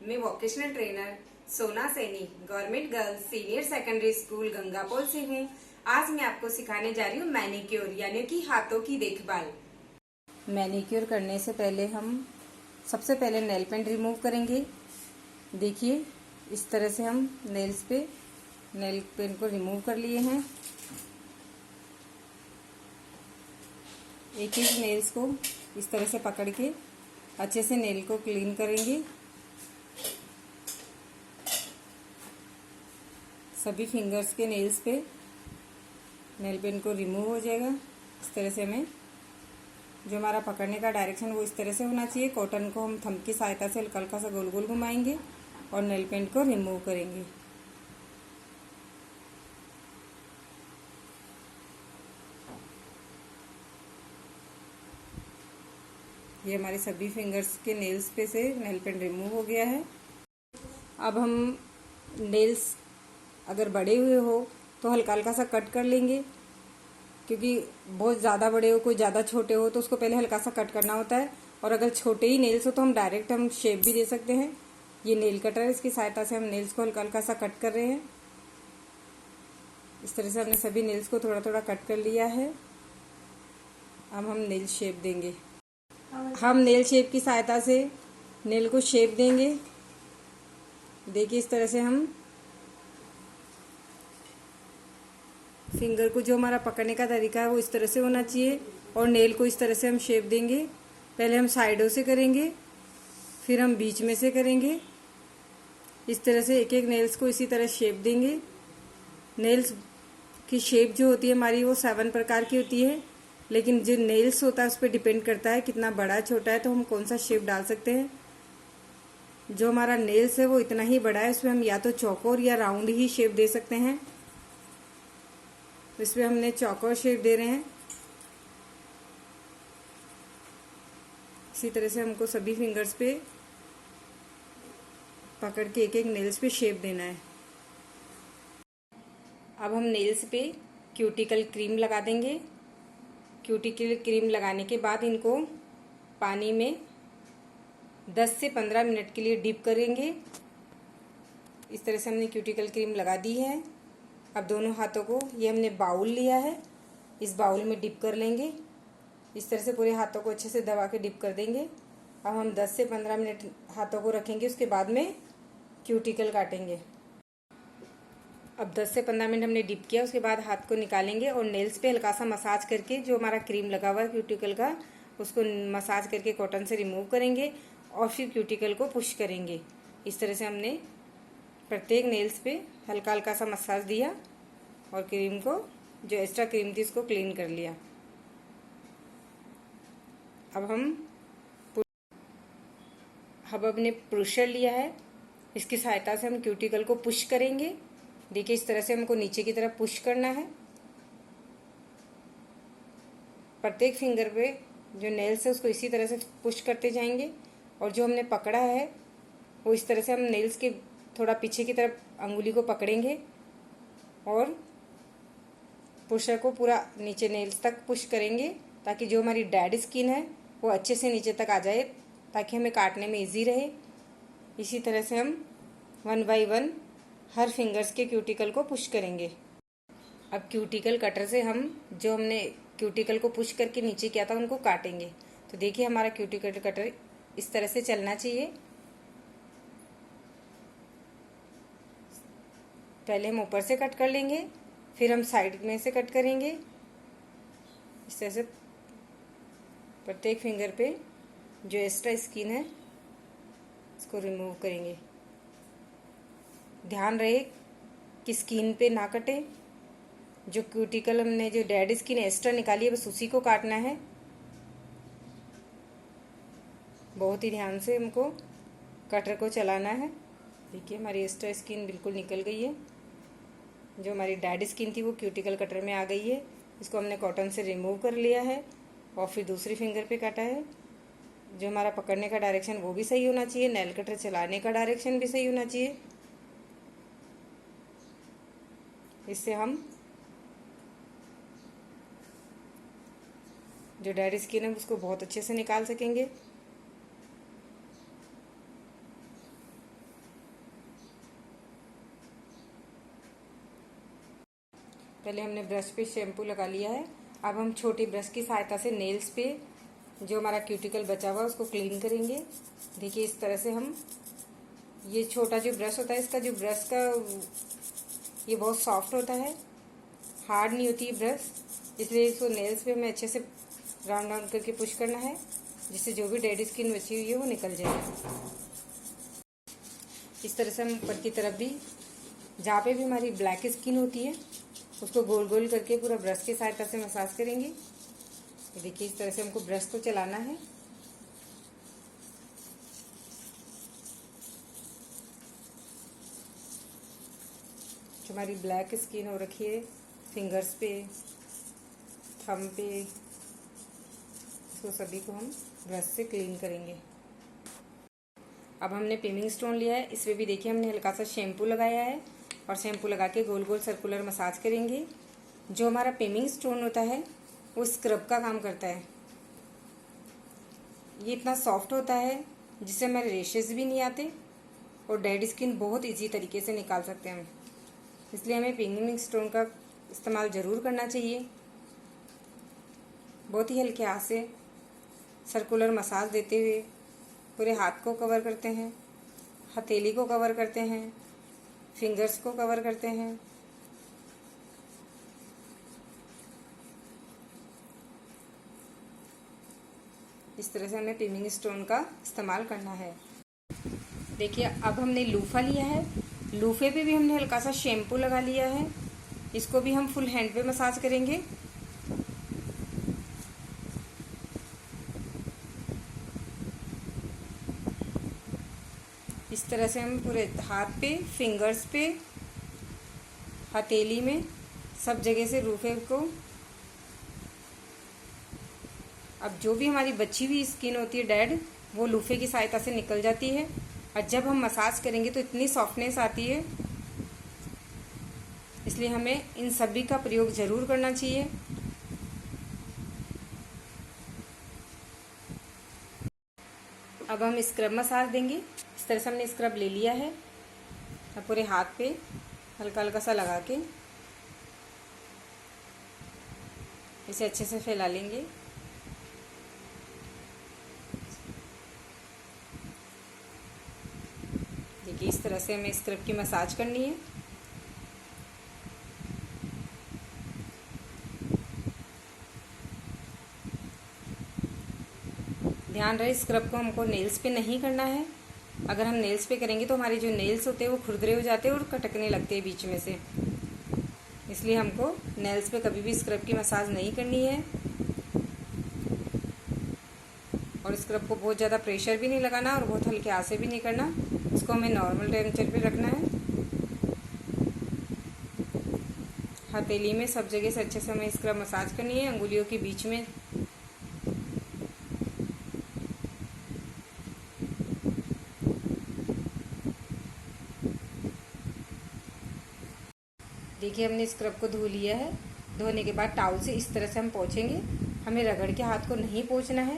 मैं vocational trainer सोना Saini government girls senior secondary school Gangapol से हूँ। आज मैं आपको सिखाने जा रही हूँ मैनिक्योर यानी कि हाथों की देखभाल। मैनिक्योर करने से पहले हम सबसे पहले नेल पेंट रिमूव करेंगे। देखिए इस तरह से हम नेल्स पे नेल पेंट को रिमूव कर लिए हैं। एक एक नेल्स को इस तरह से पकड़ के अच्छे से नेल को क्लीन करेंगे। सभी फिंगर्स के नेल्स पे नेल पेंट को रिमूव हो जाएगा। इस तरह से हमें जो हमारा पकड़ने का डायरेक्शन वो इस तरह से होना चाहिए। कॉटन को हम थंब की सहायता से हल्का हल्का सा गोल गोल घुमाएंगे और नेल पेंट को रिमूव करेंगे। ये हमारे सभी फिंगर्स के नेल्स पे से नेल पेंट रिमूव हो गया है। अब हम नेल्स अगर बड़े हुए हो तो हल्का हल्का सा कट कर लेंगे, क्योंकि बहुत ज़्यादा बड़े हो कोई ज़्यादा छोटे हो तो उसको पहले हल्का सा कट करना होता है। और अगर छोटे ही नेल्स हो तो हम डायरेक्ट शेप भी दे सकते हैं। ये नेल कटर है, इसकी सहायता से हम नेल्स को हल्का हल्का सा कट कर रहे हैं। इस तरह से हमने सभी नेल्स को थोड़ा थोड़ा कट कर लिया है। अब हम नेल शेप देंगे। हम नेल शेप की सहायता से नेल को शेप देंगे। देखिए इस तरह से हम फिंगर को, जो हमारा पकड़ने का तरीका है वो इस तरह से होना चाहिए और नेल को इस तरह से हम शेप देंगे। पहले हम साइडों से करेंगे, फिर हम बीच में से करेंगे। इस तरह से एक एक नेल्स को इसी तरह शेप देंगे। नेल्स की शेप जो होती है हमारी वो 7 प्रकार की होती है, लेकिन जो नेल्स होता है उस पर डिपेंड करता है कितना बड़ा छोटा है तो हम कौन सा शेप डाल सकते हैं। जो हमारा नेल्स है वो इतना ही बड़ा है, उसमें हम या तो चौकोर या राउंड ही शेप दे सकते हैं। इसमें हमने चौकोर शेप दे रहे हैं। इसी तरह से हमको सभी फिंगर्स पे पकड़ के एक एक नेल्स पे शेप देना है। अब हम नेल्स पे क्यूटिकल क्रीम लगा देंगे। क्यूटिकल क्रीम लगाने के बाद इनको पानी में 10 से 15 मिनट के लिए डिप करेंगे। इस तरह से हमने क्यूटिकल क्रीम लगा दी है। अब दोनों हाथों को, ये हमने बाउल लिया है, इस बाउल में डिप कर लेंगे। इस तरह से पूरे हाथों को अच्छे से दबा के डिप कर देंगे। अब हम 10 से 15 मिनट हाथों को रखेंगे, उसके बाद में क्यूटिकल काटेंगे। अब 10 से 15 मिनट हमने डिप किया, उसके बाद हाथ को निकालेंगे और नेल्स पे हल्का सा मसाज करके जो हमारा क्रीम लगा हुआ है क्यूटिकल का, उसको मसाज करके कॉटन से रिमूव करेंगे और फिर क्यूटिकल को पुश करेंगे। इस तरह से हमने प्रत्येक नेल्स पे हल्का हल्का सा मसाज दिया और क्रीम को, जो एक्स्ट्रा क्रीम थी, उसको क्लीन कर लिया। अब हमने पुशर लिया है, इसकी सहायता से हम क्यूटिकल को पुश करेंगे। देखिए इस तरह से हमको नीचे की तरफ पुश करना है। प्रत्येक फिंगर पे जो नेल्स है उसको इसी तरह से पुश करते जाएंगे और जो हमने पकड़ा है वो इस तरह से हम नेल्स के थोड़ा पीछे की तरफ अंगुली को पकड़ेंगे और पुशर को पूरा नीचे नेल्स तक पुश करेंगे, ताकि जो हमारी डेड स्किन है वो अच्छे से नीचे तक आ जाए, ताकि हमें काटने में इजी रहे। इसी तरह से हम 1 बाय 1 हर फिंगर्स के क्यूटिकल को पुश करेंगे। अब क्यूटिकल कटर से हम जो हमने क्यूटिकल को पुश करके नीचे किया था उनको काटेंगे। तो देखिए हमारा क्यूटिकल कटर इस तरह से चलना चाहिए। पहले हम ऊपर से कट कर लेंगे, फिर हम साइड में से कट करेंगे। इस तरह से प्रत्येक फिंगर पे जो एक्स्ट्रा स्किन है इसको रिमूव करेंगे। ध्यान रहे कि स्किन पे ना कटे। जो क्यूटिकल हमने जो डेड स्किन एक्स्ट्रा निकाली है बस उसी को काटना है। बहुत ही ध्यान से हमको कटर को चलाना है। देखिए हमारी एक्स्ट्रा स्किन बिल्कुल निकल गई है। जो हमारी डेड स्किन थी वो क्यूटिकल कटर में आ गई है। इसको हमने कॉटन से रिमूव कर लिया है और फिर दूसरी फिंगर पे काटा है। जो हमारा पकड़ने का डायरेक्शन वो भी सही होना चाहिए, नेल कटर चलाने का डायरेक्शन भी सही होना चाहिए। इससे हम जो डेड स्किन है उसको बहुत अच्छे से निकाल सकेंगे। पहले हमने ब्रश पे शैम्पू लगा लिया है। अब हम छोटी ब्रश की सहायता से नेल्स पे जो हमारा क्यूटिकल बचा हुआ है उसको क्लीन करेंगे। देखिए इस तरह से हम, ये छोटा जो ब्रश होता है इसका जो ब्रश का ये बहुत सॉफ्ट होता है, हार्ड नहीं होती है ब्रश, इसलिए इसको नेल्स पे हमें अच्छे से राउंड राउंड करके पुश करना है, जिससे जो भी डेड स्किन बची हुई है वो निकल जाए। इस तरह से हम ऊपर की तरफ भी, जहाँ पे भी हमारी ब्लैक स्किन होती है उसको गोल गोल करके पूरा ब्रश की सहायता से मसाज करेंगे। देखिए इस तरह से हमको ब्रश को चलाना है। जो हमारी ब्लैक स्किन हो रखी है फिंगर्स पे, थंब पे, इसको सभी को हम ब्रश से क्लीन करेंगे। अब हमने पेमिंग स्टोन लिया है, इसमें भी देखिए हमने हल्का सा शैम्पू लगाया है और शैम्पू लगा के गोल गोल सर्कुलर मसाज करेंगे। जो हमारा पेमिंग स्टोन होता है वो स्क्रब का काम करता है। ये इतना सॉफ्ट होता है जिससे हमारे रेशेस भी नहीं आते और डेड स्किन बहुत इजी तरीके से निकाल सकते हैं हम। इसलिए हमें पेमिंग स्टोन का इस्तेमाल ज़रूर करना चाहिए। बहुत ही हल्के हाथ से सर्कुलर मसाज देते हुए पूरे हाथ को कवर करते हैं, हथेली को कवर करते हैं, फिंगर्स को कवर करते हैं। इस तरह से हमें पेमिंग स्टोन का इस्तेमाल करना है। देखिए अब हमने लूफा लिया है, लूफे पे भी हमने हल्का सा शैम्पू लगा लिया है। इसको भी हम फुल हैंड पे मसाज करेंगे। इस तरह से हम पूरे हाथ पे, फिंगर्स पे, हथेली में, सब जगह से लूफे को, अब जो भी हमारी बची हुई स्किन होती है डेड, वो लूफे की सहायता से निकल जाती है। और जब हम मसाज करेंगे तो इतनी सॉफ्टनेस आती है, इसलिए हमें इन सभी का प्रयोग जरूर करना चाहिए। अब हम स्क्रब मसाज देंगे। इस तरह से हमने स्क्रब ले लिया है। अब पूरे हाथ पे हल्का हल्का सा लगा के इसे अच्छे से फैला लेंगे। देखिए इस तरह से हमें स्क्रब की मसाज करनी है। ध्यान रहे स्क्रब को हमको नेल्स पे नहीं करना है। अगर हम नेल्स पे करेंगे तो हमारे जो नेल्स होते हैं वो खुरदरे हो जाते हैं और कटकने लगते हैं बीच में से। इसलिए हमको नेल्स पे कभी भी स्क्रब की मसाज नहीं करनी है। और स्क्रब को बहुत ज़्यादा प्रेशर भी नहीं लगाना और बहुत हल्के हाथ से भी नहीं करना। इसको हमें नॉर्मल टेम्परेचर पे रखना है। हथेली में सब जगह से अच्छे से हमें स्क्रब मसाज करनी है, अंगुलियों के बीच में। देखिए हमने स्क्रब को धो लिया है। धोने के बाद टाउल से इस तरह से हम पोंछेंगे। हमें रगड़ के हाथ को नहीं पोंछना है,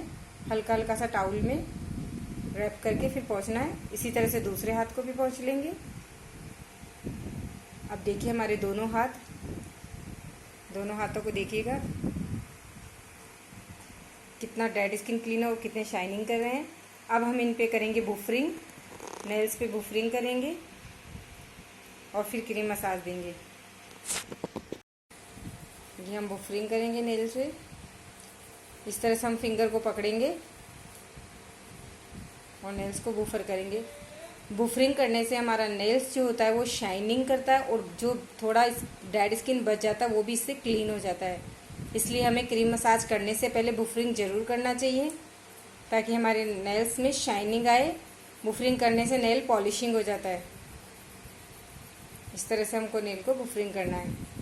हल्का हल्का सा टाउल में रैप करके फिर पोंछना है। इसी तरह से दूसरे हाथ को भी पोंछ लेंगे। अब देखिए हमारे दोनों हाथों को देखिएगा कितना डेड स्किन क्लीन है और कितने शाइनिंग कर रहे हैं। अब हम इन पे करेंगे बुफरिंग, नेल्स पे बुफरिंग करेंगे और फिर क्रीम मसाज देंगे। ये हम बुफरिंग करेंगे नेल्स पे। इस तरह से हम फिंगर को पकड़ेंगे और नेल्स को बुफर करेंगे। बुफरिंग करने से हमारा नेल्स जो होता है वो शाइनिंग करता है और जो थोड़ा डेड स्किन बच जाता है वो भी इससे क्लीन हो जाता है। इसलिए हमें क्रीम मसाज करने से पहले बुफरिंग ज़रूर करना चाहिए ताकि हमारे नेल्स में शाइनिंग आए। बुफरिंग करने से नेल पॉलिशिंग हो जाता है। इस तरह से हमको नेल को बुफरिंग करना है।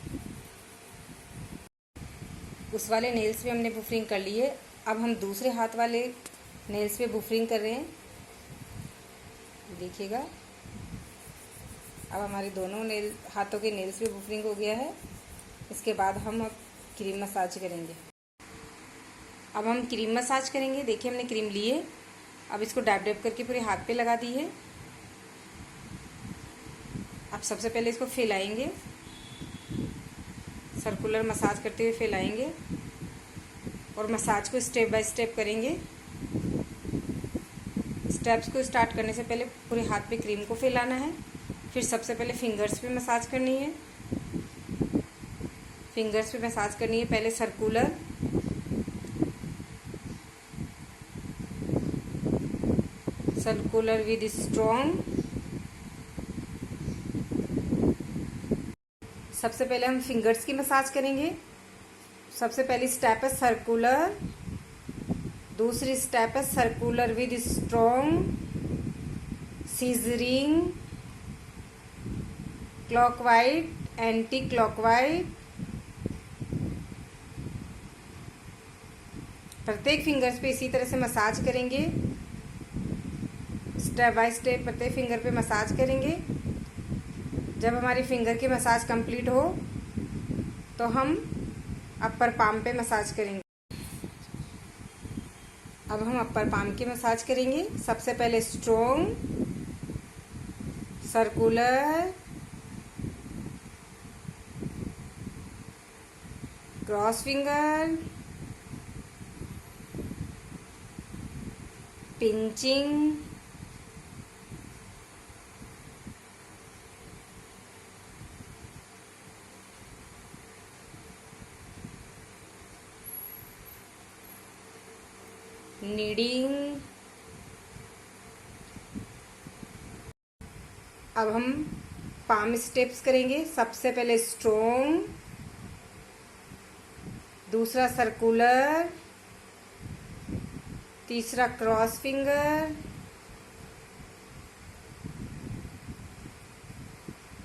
उस वाले नेल्स पे हमने बुफरिंग कर ली है। अब हम दूसरे हाथ वाले नेल्स पे बुफरिंग कर रहे हैं। देखिएगा अब हमारे दोनों हाथों के नेल्स पे बुफरिंग हो गया है। इसके बाद हम अब क्रीम मसाज करेंगे। अब हम क्रीम मसाज करेंगे। देखिए हमने क्रीम ली है। अब इसको डैब डैब करके पूरे हाथ पे लगा दी है। अब सबसे पहले इसको फैलाएंगे, सर्कुलर मसाज करते हुए फैलाएंगे और मसाज को स्टेप बाय स्टेप करेंगे। स्टेप्स को स्टार्ट करने से पहले पूरे हाथ पे क्रीम को फैलाना है। फिर सबसे पहले फिंगर्स पे मसाज करनी है। फिंगर्स पे मसाज करनी है पहले सर्कुलर विद स्ट्रॉन्ग। सबसे पहले हम फिंगर्स की मसाज करेंगे। सबसे पहली स्टेप है सर्कुलर, दूसरी स्टेप है circular with strong, scissoring, clockwise, anti clockwise. प्रत्येक फिंगर्स पे इसी तरह से मसाज करेंगे। स्टेप बाय स्टेप प्रत्येक फिंगर पे मसाज करेंगे। जब हमारी फिंगर की मसाज कंप्लीट हो तो हम अपर पाम पे मसाज करेंगे। अब हम अपर पाम की मसाज करेंगे। सबसे पहले strong, circular, cross finger, pinching, kneading. अब हम पाम स्टेप्स करेंगे। सबसे पहले स्ट्रॉन्ग, दूसरा सर्कुलर, तीसरा cross finger,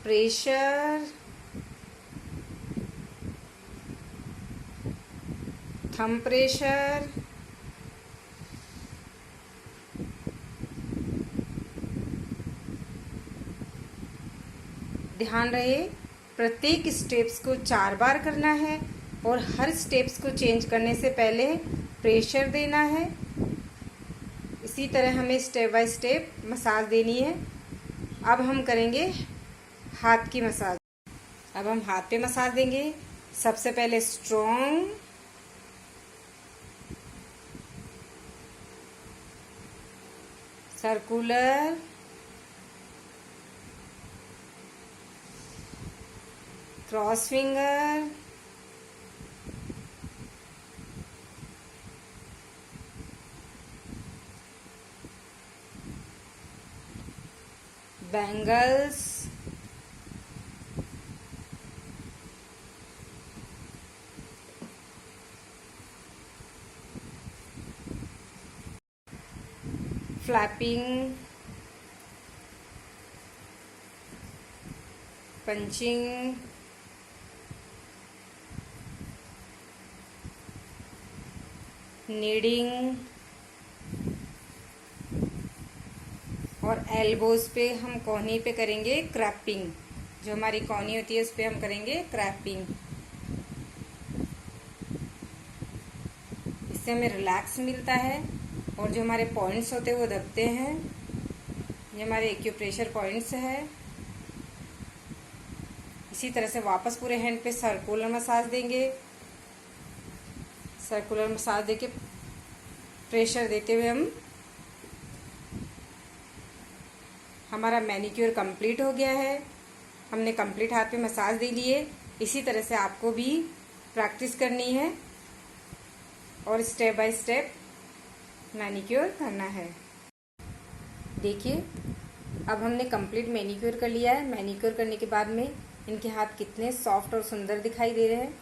pressure, thumb pressure, ध्यान रहे प्रत्येक स्टेप्स को 4 बार करना है और हर स्टेप्स को चेंज करने से पहले प्रेशर देना है। इसी तरह हमें स्टेप बाय स्टेप मसाज देनी है। अब हम करेंगे हाथ की मसाज। अब हम हाथ पे मसाज देंगे। सबसे पहले strong, circular, cross finger, bangles, flapping, punching, kneading और एल्बोज पे हम कोहनी पे करेंगे क्रैपिंग। जो हमारी कोहनी होती है उस पे हम करेंगे क्रैपिंग। इससे हमें रिलैक्स मिलता है और जो हमारे पॉइंट्स होते हैं वो दबते हैं। ये हमारे एक्यूप्रेशर पॉइंट्स है। इसी तरह से वापस पूरे हैंड पे सर्कुलर मसाज देंगे। सर्कुलर मसाज देके प्रेशर देते हुए हमारा मैनिक्योर कंप्लीट हो गया है। हमने कंप्लीट हाथ पे मसाज दे लिए। इसी तरह से आपको भी प्रैक्टिस करनी है और स्टेप बाय स्टेप मैनिक्योर करना है। देखिए अब हमने कंप्लीट मैनिक्योर कर लिया है। मैनिक्योर करने के बाद में इनके हाथ कितने सॉफ्ट और सुंदर दिखाई दे रहे हैं।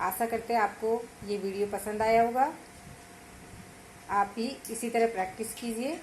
आशा करते हैं आपको ये वीडियो पसंद आया होगा। आप भी इसी तरह प्रैक्टिस कीजिए।